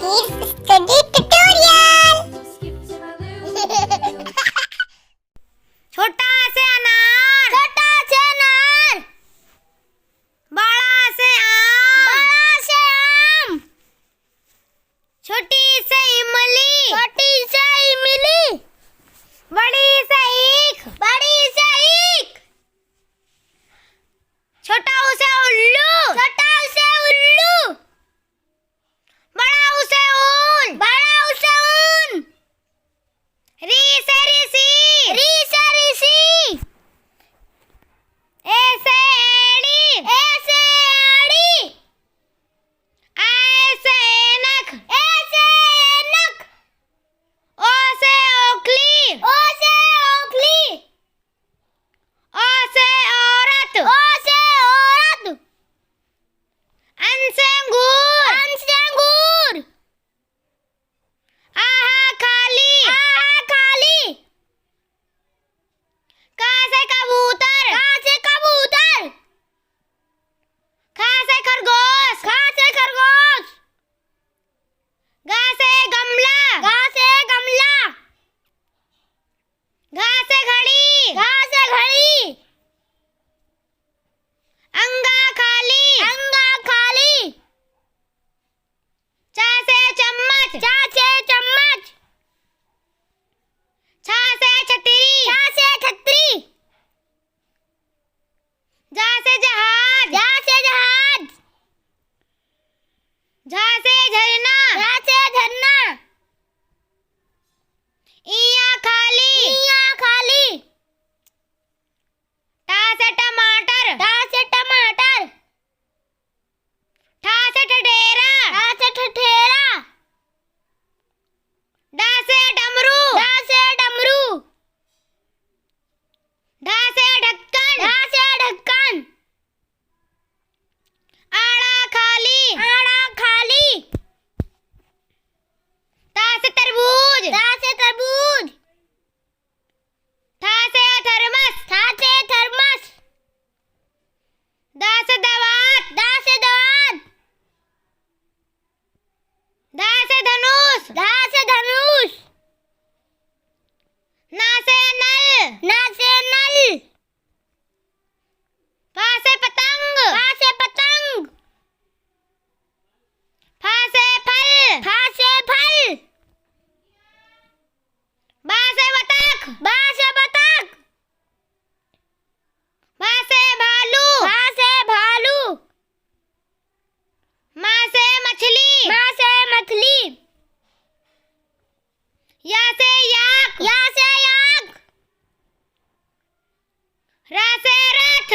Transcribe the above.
Kids Study Tutorial। छोटा से अनार, बड़ा से आम, छोटी से इमली, बड़ी से ईख, छोटा उसे उल्लू, बड़ा उसे ऊन, री से ऋषि, ए से एड़ी, आए से ऐनक, ओ से ओखली, ओ से औरत, अन से अंगूर, आहा खाली, का से कबूतर, खा से खरगोश, गा से गमला, घा से घड़ी, अंगा खाली, चा से चम्मच, छा से छतरी, जा से जहाज, झा से झरना, इया खाली, टा से टमाटर, ठा से ठठेरा, डा से डमरू, ढा से ढक्कन, आड़ा खाली, ता से तरबूज, ठा से थर्मस, दा से दवात, धा से धनुष, ना से नल, पा से पतंग, फा से फल, बा से बतख, भा से भालू, मा से मछली, या से याक, रा से रथ,